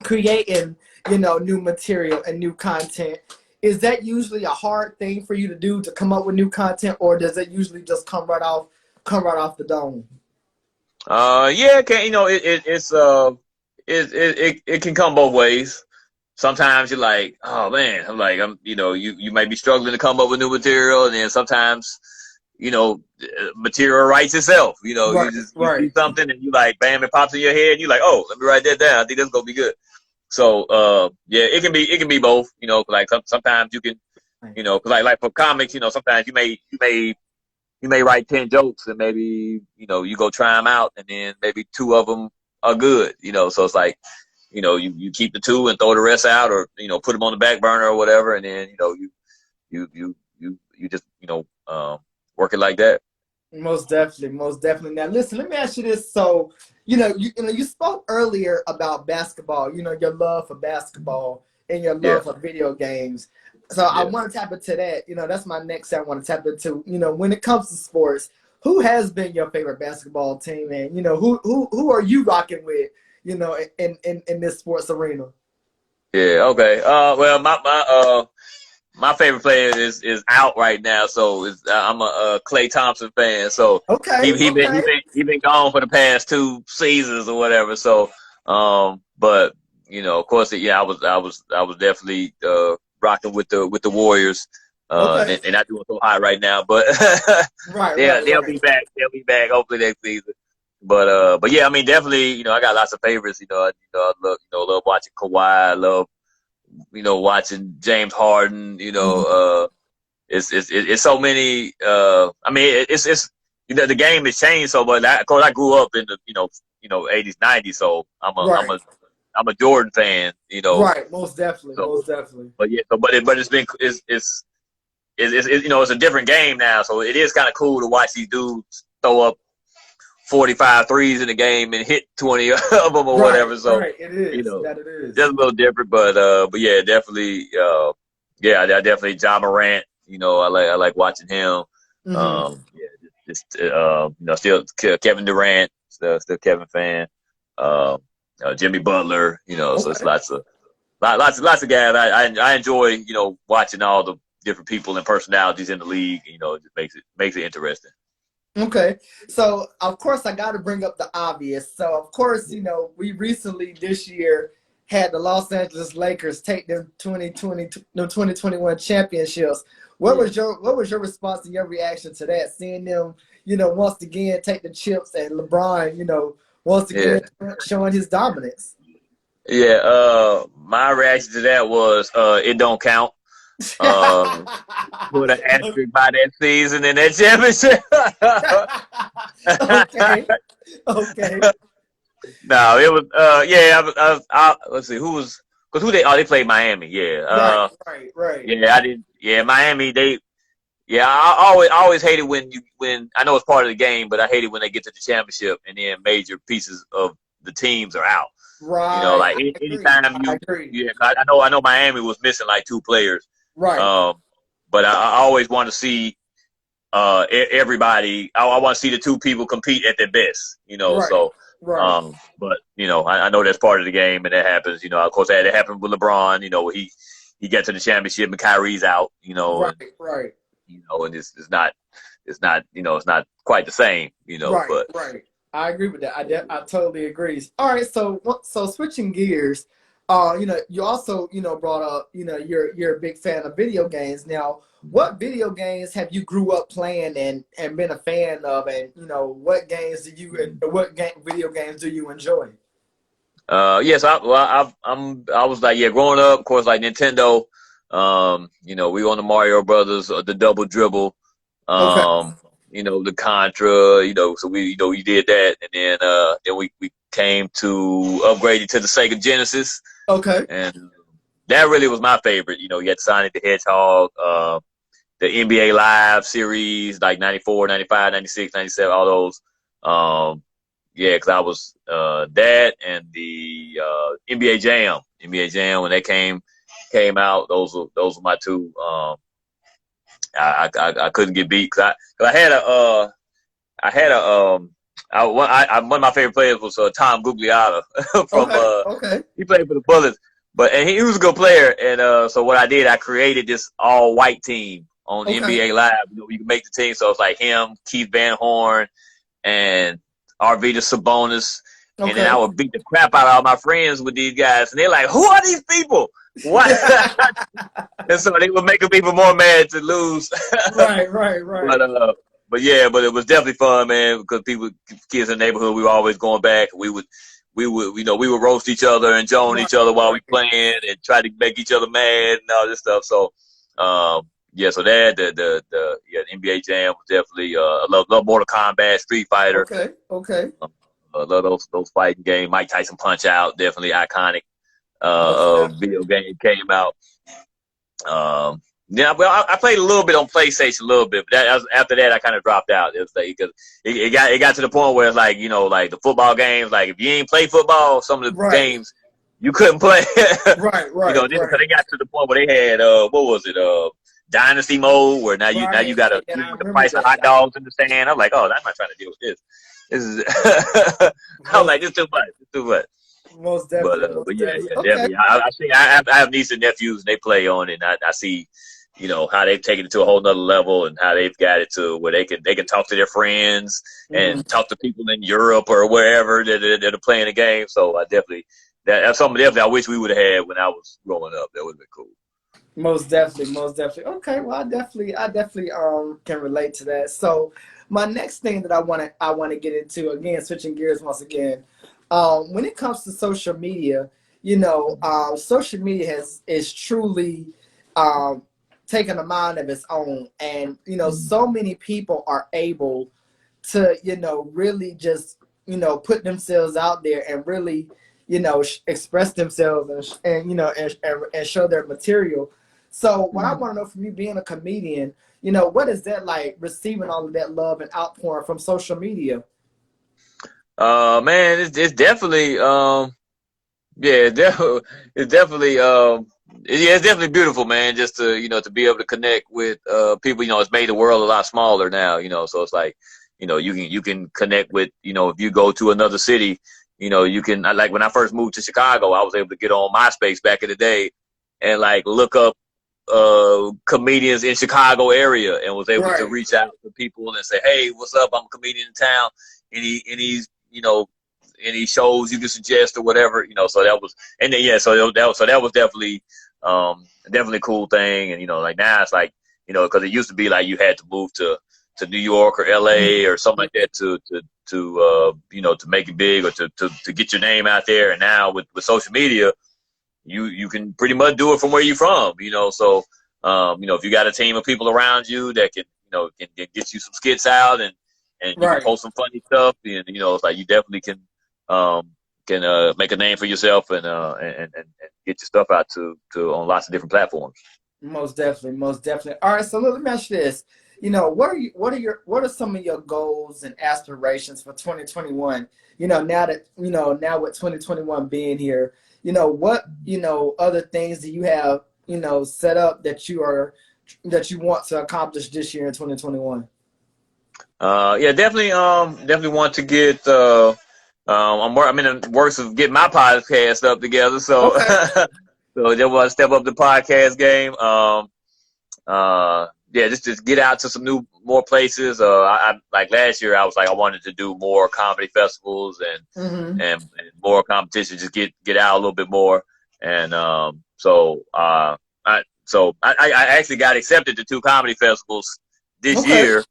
creating, new material and new content, is that usually a hard thing for you to do, to come up with new content, or does it usually just come right off the dome? Yeah, can it can come both ways. Sometimes you're like, oh man, you might be struggling to come up with new material, and then sometimes, material writes itself. Right, You right, see something and you like, bam, it pops in your head, and you're like, oh, let me write that down. I think that's gonna be good. So, yeah, it can be both. Like sometimes you can, cause like for comics, sometimes you may write 10 jokes and maybe, you go try them out and then maybe 2 of them are good, so it's like, you keep the 2 and throw the rest out, or, put them on the back burner or whatever. And then, you just, work it like that. Most definitely, most definitely. Now, listen, let me ask you this. So, you spoke earlier about basketball. Your love for basketball and your Yeah. love for video games. So, I Yeah. want to tap into that. That's my next thing I want to tap into. When it comes to sports, who has been your favorite basketball team, and who are you rocking with? in this sports arena. Yeah. Okay. Well, my favorite player is out right now, so I'm a Klay Thompson fan. So Okay, okay. he been gone for the past 2 seasons or whatever. So but of course, yeah, I was definitely rocking with the Warriors. Okay. They're not doing so hot right now, but Right, they'll right. be back. They'll be back hopefully next season. But yeah, I mean, definitely, I got lots of favorites. I love watching Kawhi. I love watching James Harden. It's so many. I mean, it's the game has changed so much. Of course, I grew up in the 80s, 90s, so Right. I'm a Jordan fan. Right, most definitely, So, most definitely. but yeah, but it's been it's a different game now, so it is kind of cool to watch these dudes throw up 45 threes in the game and hit 20 of them or Right, whatever. So right. It is. That it is. just a little different, but yeah, definitely, I definitely Ja Morant. I like watching him. Mm-hmm. Yeah, still Kevin Durant, still Kevin fan. Jimmy Butler. So it's Okay. lots of guys. I enjoy watching all the different people and personalities in the league. It just makes it interesting. Okay. So, of course, I got to bring up the obvious. So, of course, we recently this year had the Los Angeles Lakers take them 2021 championships. What was your response and your reaction to that? Seeing them, once again take the chips and LeBron, once again showing his dominance. Yeah. My reaction to that was it don't count. Put an asterisk by that season and that championship. Okay. Okay. No, it was let's see they played Miami. Yeah. Right. Yeah, I didn't. Yeah, Miami. I always hated when I know it's part of the game, but I hated when they get to the championship and then major pieces of the teams are out. Right. Like anytime I agree. yeah, I know Miami was missing like 2 players. Right. But I always want to see everybody. I want to see the 2 people compete at their best. Right. So Right. but I know that's part of the game and that happens. Of course that happened with LeBron. He got to the championship and Kyrie's out. Right. And it's not it's not quite the same. Right. But Right. I agree with that. I totally agree. All right. So switching gears. You also, brought up, you're a big fan of video games. Now, what video games have you grew up playing and been a fan of, and what video games do you enjoy? Yes, I was like, growing up, of course, like Nintendo. We on the Mario Brothers, the Double Dribble. Okay. The Contra. So we did that, and then we came to upgraded to the Sega Genesis. Okay. And that really was my favorite. You had Sonic the Hedgehog, the NBA Live series, like 94, 95, 96, 97, all those. Because I was that and the NBA Jam. NBA Jam, when they came out, those were my 2. I couldn't get beat because I had one of my favorite players was Tom Gugliotta from Okay. he played for the Bullets, and he was a good player. And so what I did, I created this all white team on NBA Live. You can make the team, so it's like him, Keith Van Horn, and Arvydas Sabonis. And then I would beat the crap out of all my friends with these guys, and they're like, "Who are these people? What?" And so they were making people more mad to lose. Right. But it was definitely fun, man, because kids in the neighborhood, we were always going back. We would roast each other and joan each other while we playing and try to make each other mad and all this stuff. So, so that the NBA Jam was definitely I love Mortal Kombat, Street Fighter. Okay. I love those fighting games. Mike Tyson Punch Out, definitely iconic. Video game came out. I played a little bit on PlayStation, a little bit, but after that I kind of dropped out. It was like because it got to the point where it's like like the football games, like if you ain't play football, some of the games you couldn't play. Right. They got to the point where they had what was it? Dynasty mode, where now you got to the price of hot dogs in the stand. I'm like, oh, I'm not trying to deal with this. This is I was like, this too much. Most definitely, But most yeah, definitely. yeah, Okay. definitely. I see. I have nieces and nephews, and they play on it. And I see, how they've taken it to a whole nother level, and how they've got it to where they can talk to their friends Hmm. and talk to people in Europe or wherever that are playing the game. So I definitely that's something definitely I wish we would have had when I was growing up. That would have been cool. Most definitely, most definitely. Okay, well, I definitely can relate to that. So, my next thing that I want to get into again, switching gears once again, when it comes to social media, social media is truly um, taken a mind of its own, and so many people are able to really just put themselves out there and really express themselves and and show their material. So what I want to know from you, being a comedian, what is that like, receiving all of that love and outpouring from social media? Man, it's definitely yeah, it's definitely yeah, it's definitely beautiful, man. Just to to be able to connect with people. It's made the world a lot smaller now. So it's like you can connect with if you go to another city, you can like when I first moved to Chicago, I was able to get on MySpace back in the day and like look up comedians in Chicago area and was able to Right. reach out to people and say, hey, what's up? I'm a comedian in town. Any shows you can suggest or whatever. So that was, and then, yeah, so that was definitely a cool thing. And like now it's like, because it used to be like you had to move to New York or LA or something like that to make it big or to get your name out there. And now with social media, you can pretty much do it from where you're from. So if you got a team of people around you that can get you some skits out and you can Right. post some funny stuff, and it's like you definitely can make a name for yourself and get your stuff out to on lots of different platforms. Most definitely, most definitely. All right, so let me ask you this. What are some of your goals and aspirations for 2021? Now with 2021 being here, what other things do you have set up that you want to accomplish this year in 2021? Yeah, definitely want to get. I'm in the works of getting my podcast up together, so Okay. so just want to step up the podcast game. Yeah, just get out to some more places. I like last year, I was like I wanted to do more comedy festivals Mm-hmm. and more competition, just get out a little bit more. And I actually got accepted to two comedy festivals this Okay. year,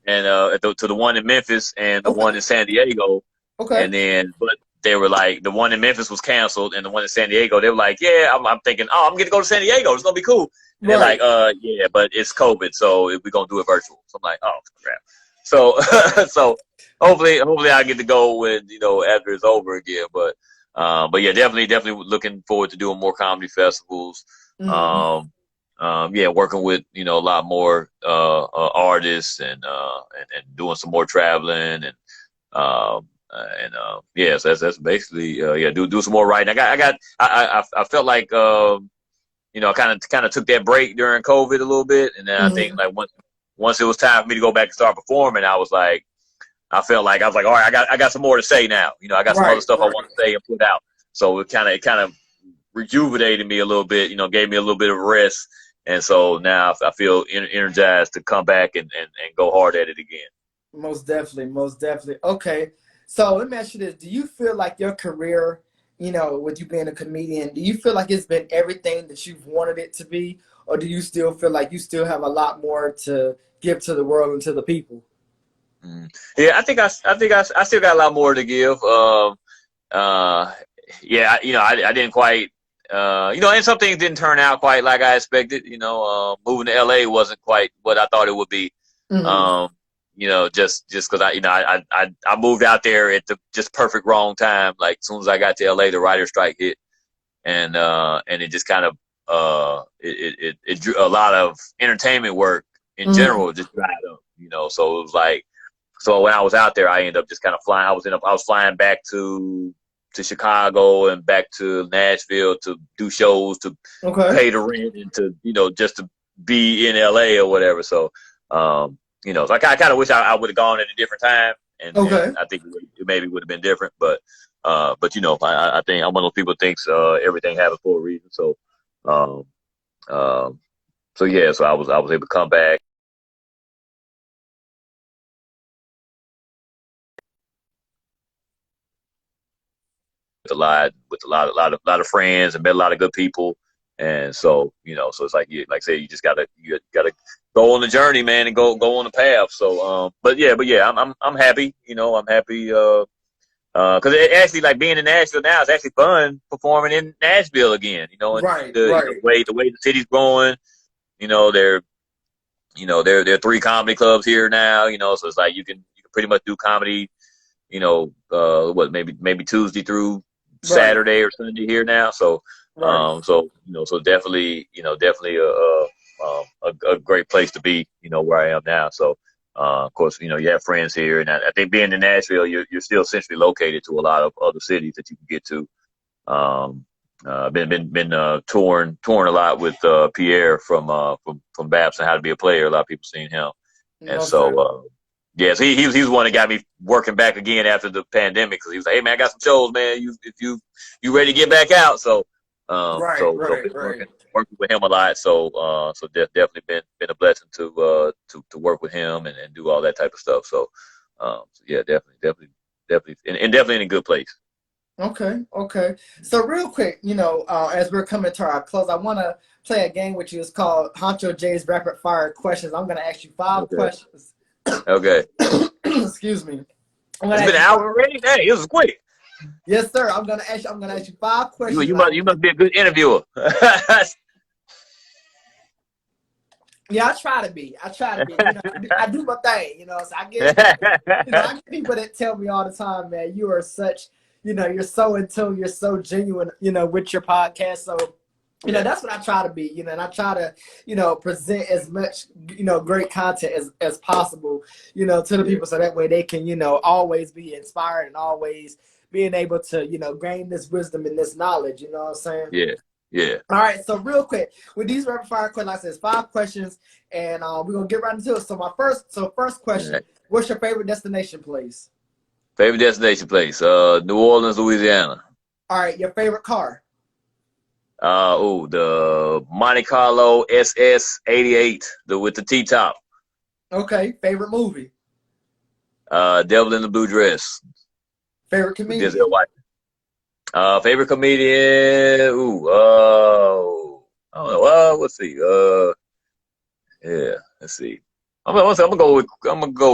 and to the one in Memphis and the Okay. one in San Diego. Okay. And then, but they were like, the one in Memphis was canceled, and the one in San Diego, they were like, yeah, I'm thinking, oh, I'm gonna go to San Diego. It's gonna be cool. And they're like, Right. yeah, but it's COVID, so we're gonna do it virtual. So I'm like, oh crap. So so hopefully I get to go when after it's over again. But yeah, definitely looking forward to doing more comedy festivals. Mm-hmm. Um, yeah, working with a lot more artists and doing some more traveling and yeah, so that's basically yeah, do some more writing. I felt like I kind of took that break during COVID a little bit, and then I think Mm-hmm. like once it was time for me to go back and start performing, I felt like all right, I got some more to say now. I got some other Right. stuff I Right. want to say and put out. So it kind of rejuvenated me a little bit, gave me a little bit of rest. And so now I feel energized to come back and go hard at it again. Most definitely, most definitely. Okay, so let me ask you this: do you feel like your career, with you being a comedian, do you feel like it's been everything that you've wanted it to be, or do you still feel like you still have a lot more to give to the world and to the people? Mm. Yeah, I still got a lot more to give. Uh, yeah, I didn't quite, and some things didn't turn out quite like I expected. Moving to LA wasn't quite what I thought it would be. Hmm. Um, just because I moved out there at the just perfect wrong time. Like as soon as I got to LA, the writer strike hit, and it just kind of it drew a lot of entertainment work in Hmm. general just dried up. So it was like so when I was out there, I ended up just kind of flying. I was flying back to Chicago and back to Nashville to do shows, to Okay. pay the rent, and to just to be in LA or whatever. So so I kind of wish I would have gone at a different time, and Okay. I think it maybe would have been different. But But I think I'm one of those people who thinks everything happens for a reason. So, um, um, yeah, so I was able to come back with a lot of friends and met a lot of good people. And so, so it's like like I said, you gotta go on the journey, man, and go on the path. So, but yeah, I'm happy. I'm happy. Because it actually, like, being in Nashville now, it's actually fun performing in Nashville again. And Right, the right, way the city's growing. There there are 3 comedy clubs here now. So it's like you can pretty much do comedy. Maybe Tuesday through right, Saturday or Sunday here now. So right. so definitely a great place to be. Where I am now. So. Of course, you have friends here, and I think being in Nashville, you're still centrally located to a lot of other cities that you can get to. Been touring a lot with Pierre from Babson, How to Be a Player. A lot of people seen him, and Most so definitely. yes, he was the one that got me working back again after the pandemic, because he was like, "Hey man, I got some shows, man. If you ready to get back out?" So Right, right, been right. working with him a lot. So definitely been a blessing to work with him and do all that type of stuff. So yeah, definitely, and definitely in a good place. Okay, okay. So real quick, as we're coming to our close, I want to play a game with you. It's called Honcho J's Rapid Fire Questions. I'm going to ask you 5 questions. Okay. Excuse me. I'm going It's to been ask an you hour already. Hey, this was quick. Yes, sir. I'm going to ask you 5 questions. You must be a good interviewer. Yeah, I try to be. I try to be. I do my thing. So I get people. I get people that tell me all the time, man, you are such. You're so in tune. You're so genuine. With your podcast. So Yeah. that's what I try to be. And I try to present as much great content as possible. To the people, so that way they can always be inspired and always being able to gain this wisdom and this knowledge. You know what I'm saying? Yeah. Yeah. All right, so real quick, with these rapid fire questions, like I said, it's 5 questions, and we're gonna get right into it. So first question, Right. what's your favorite destination place? Favorite destination place? New Orleans, Louisiana. All right, your favorite car? The Monte Carlo SS 88, with the T top. Okay, favorite movie? Devil in the Blue Dress Favorite with Denzel comedian? Favorite comedian? I don't know. Let's see. Yeah, let's see. I'm gonna go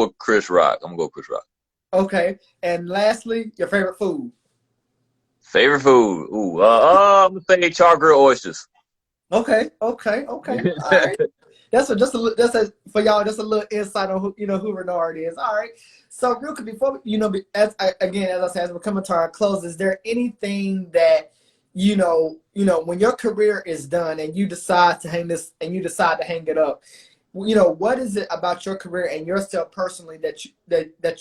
with Chris Rock. I'm gonna go with Chris Rock. Okay, and lastly, your favorite food? Favorite food? I'm gonna say char grilled oysters. Okay. All right. For y'all, just a little insight on who Renard is. All right. So real quick, before as I said, as we're coming to our close, is there anything that when your career is done and you decide to hang it up, what is it about your career and yourself personally that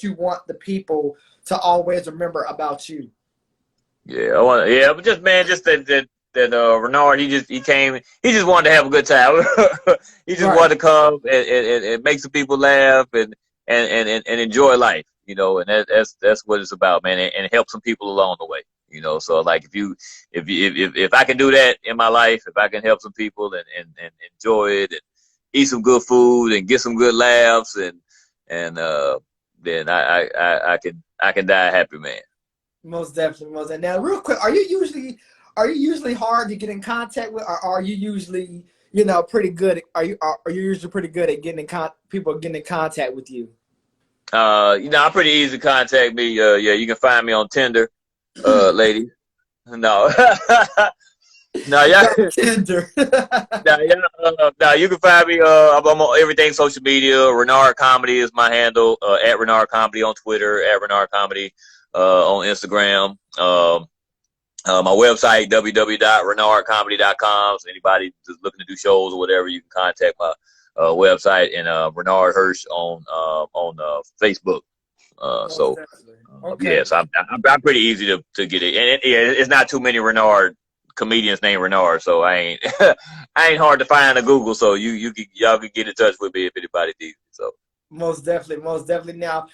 you want the people to always remember about you? Yeah, but just that Renard, he came, he just wanted to have a good time. He just Right. wanted to come and make some people laugh and enjoy life, and that's what it's about, man, and help some people along the way, So like if I can do that in my life, if I can help some people and enjoy it and eat some good food and get some good laughs and then I can die a happy man. Most definitely, most definitely. Now, real quick, are you usually hard to get in contact with, or are you usually pretty good? Are you usually pretty good at people getting in contact with you? I'm pretty easy to contact me. Yeah, you can find me on Tinder, ladies. No, no, yeah, Tinder. no, yeah, no. You can find me. I'm on everything social media. Renard Comedy is my handle. At Renard Comedy on Twitter. At Renard Comedy on Instagram. My website www.renardcomedy.com. So anybody just looking to do shows or whatever, you can contact my website, and Renard Hirsch on Facebook. Most definitely. Okay. Yes, I'm pretty easy to get it, and it's not too many Renard comedians named Renard, so I ain't I ain't hard to find on Google. So y'all can get in touch with me if anybody needs it. So Most definitely. Most definitely. Now,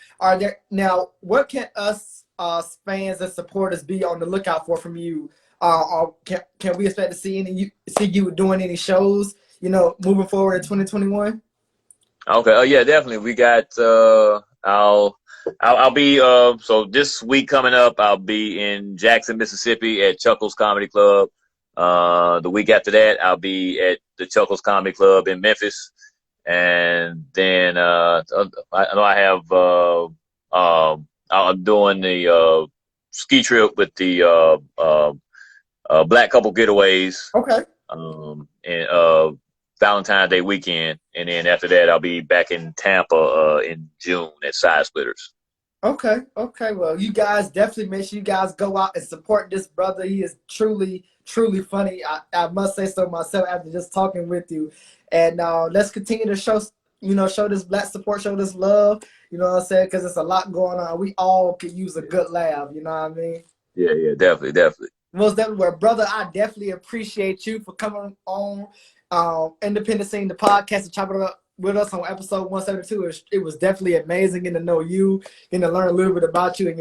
what can us fans and supporters be on the lookout for from you? Or can we expect to see you doing any shows, moving forward in 2021? Okay. Yeah, definitely. We got. I'll be. So this week coming up, I'll be in Jackson, Mississippi, at Chuckles Comedy Club. The week after that, I'll be at the Chuckles Comedy Club in Memphis, and then I know I have. I'm doing the ski trip with the Black Couple Getaways. Okay. And Valentine's Day weekend, and then after that, I'll be back in Tampa in June at Side Splitters. Okay. Well, you guys definitely make sure you guys go out and support this brother. He is truly, truly funny. I must say so myself after just talking with you. And let's continue to show this black support, show this love. You know what I'm saying? Because it's a lot going on. We all could use a good laugh. You know what I mean? Yeah, definitely. Most definitely, well, brother, I definitely appreciate you for coming on Independent Scene, the podcast, and chopping it up with us on episode 172. It was definitely amazing getting to know you, getting to learn a little bit about you and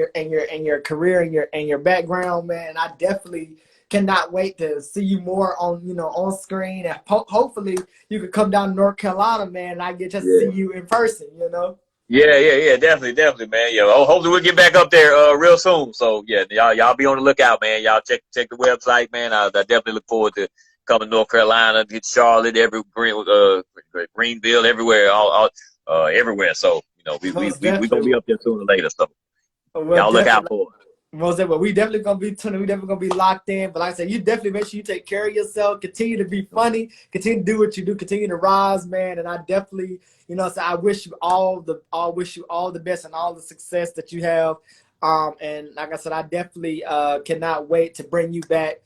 your career and your background, man. I definitely cannot wait to see you more on screen, and hopefully you could come down to North Carolina, man, and I get to see you in person. Yeah, definitely, man. Yeah, hopefully we'll get back up there real soon. So yeah, y'all be on the lookout, man. Y'all check the website, man. I definitely look forward to coming to North Carolina, get Charlotte, Greenville, everywhere, all everywhere. So we gonna be up there sooner or later. So y'all look out for it. Most definitely, we definitely gonna be tuning. We definitely gonna be locked in. But like I said, you definitely make sure you take care of yourself. Continue to be funny. Continue to do what you do. Continue to rise, man. And I definitely, so I wish you all the best and all the success that you have. And like I said, I definitely cannot wait to bring you back.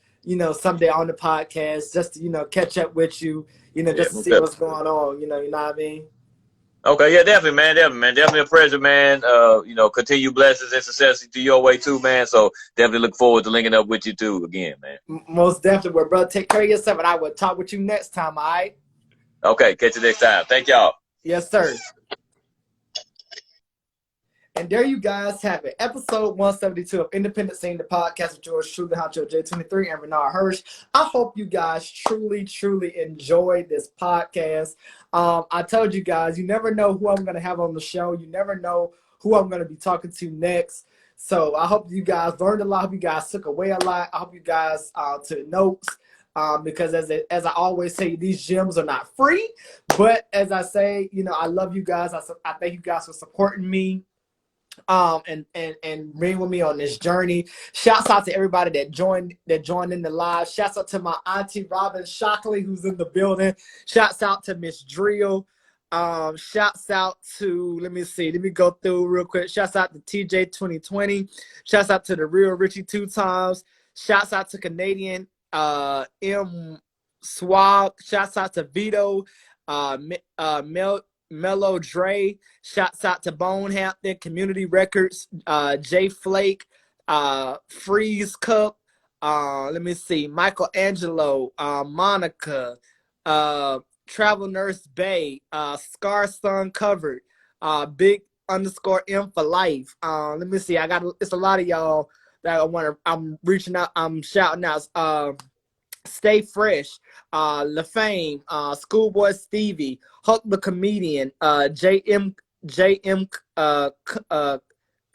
Someday on the podcast, just to catch up with you. Just to see what's going on. You know what I mean. Okay, yeah, definitely, man. Definitely a pleasure, man. Continue blessings and success to your way too, man. So definitely look forward to linking up with you too again, man. Most definitely, well, brother. Take care of yourself, and I will talk with you next time. All right. Okay, catch you next time. Thank y'all. Yes, sir. And there you guys have it. Episode 172 of Independent Scene, the podcast with yours truly, Honcho J23 and Renard Hirsch. I hope you guys truly, truly enjoyed this podcast. I told you guys, you never know who I'm going to have on the show. You never know who I'm going to be talking to next. So I hope you guys learned a lot. I hope you guys took away a lot. I hope you guys took notes. Because as I always say, these gems are not free. But as I say, I love you guys. I thank you guys for supporting me. And being with me on this journey. Shouts out to everybody that joined in the live. Shouts out to my auntie Robin Shockley, who's in the building. Shouts out to Miss Drill. Shouts out to, let me go through real quick. Shouts out to TJ 2020. Shouts out to the real Richie 2 times. Shouts out to Canadian M Swab. Shouts out to Vito. Mellow Dre, shouts out to Bonehampton Community Records, Jay Flake, Freeze Cup, Michelangelo, Monica, Travel Nurse Bay, Scar Sun Covered, Big _ M for Life. It's a lot of y'all that I'm reaching out, I'm shouting out. Stay Fresh, LaFame, Schoolboy Stevie, Huck the Comedian, JM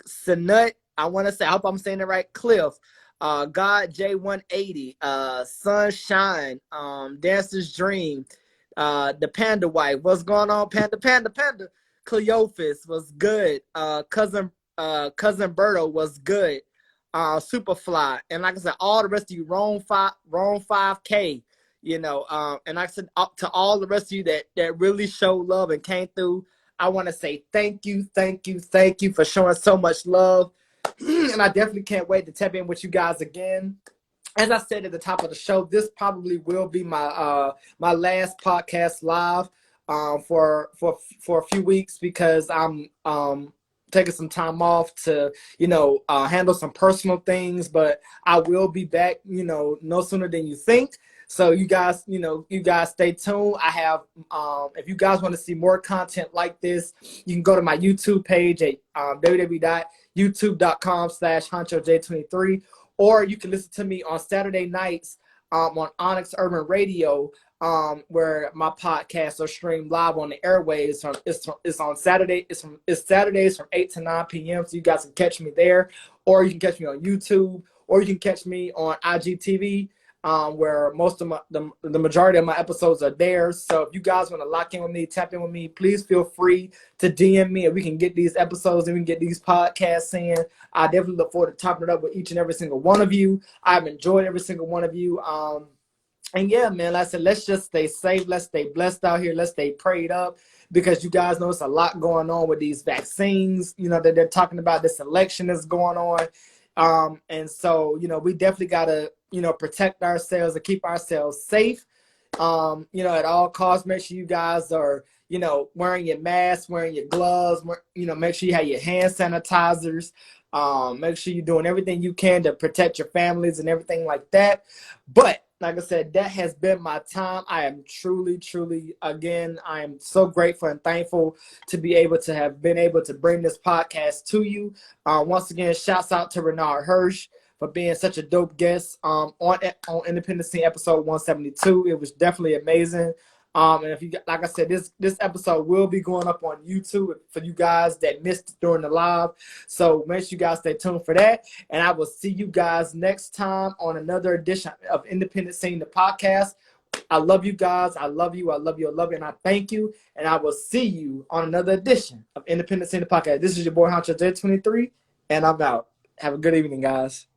Sinut, I want to say, I hope I'm saying it right, Cliff, God J180, Sunshine, Dancer's Dream, the Panda Wife, what's going on, Panda, Cleophas was good, Cousin Berto was good, Superfly, and like I said, all the rest of you, Rome 5K, and like I said, up to all the rest of you that really showed love and came through, I want to say thank you for showing so much love, and I definitely can't wait to tap in with you guys again. As I said at the top of the show, this probably will be my last podcast live for a few weeks, because I'm taking some time off to, handle some personal things, but I will be back, no sooner than you think. So you guys stay tuned. I have, if you guys want to see more content like this, you can go to my YouTube page at youtube.com/HonchoJ23, or you can listen to me on Saturday nights on Onyx Urban Radio, where my podcasts are streamed live on the airwaves. It's on Saturday. It's Saturdays from 8 to 9 p.m. So you guys can catch me there, or you can catch me on YouTube, or you can catch me on IGTV, where most of the majority of my episodes are there. So if you guys want to lock in with me, tap in with me, please feel free to DM me, and we can get these episodes and we can get these podcasts in. I definitely look forward to topping it up with each and every single one of you. I've enjoyed every single one of you. And yeah, man, like I said, let's just stay safe. Let's stay blessed out here. Let's stay prayed up, because you guys know it's a lot going on with these vaccines, that they're talking about. This election is going on. And so, we definitely got to, protect ourselves and keep ourselves safe. At all costs, make sure you guys are, wearing your mask, wearing your gloves, make sure you have your hand sanitizers. Make sure you're doing everything you can to protect your families and everything like that. But like I said, that has been my time. I am truly, truly, again, I am so grateful and thankful to be able to have been able to bring this podcast to you. Once again, shouts out to Renard Hirsch for being such a dope guest on Independent Scene episode 172. It was definitely amazing. And if you, like I said, this episode will be going up on YouTube for you guys that missed it during the live. So make sure you guys stay tuned for that. And I will see you guys next time on another edition of Independent Scene, the podcast. I love you guys. I love you. I love you. I love you. And I thank you. And I will see you on another edition of Independent Scene, the podcast. This is your boy Honcho J23, and I'm out. Have a good evening, guys.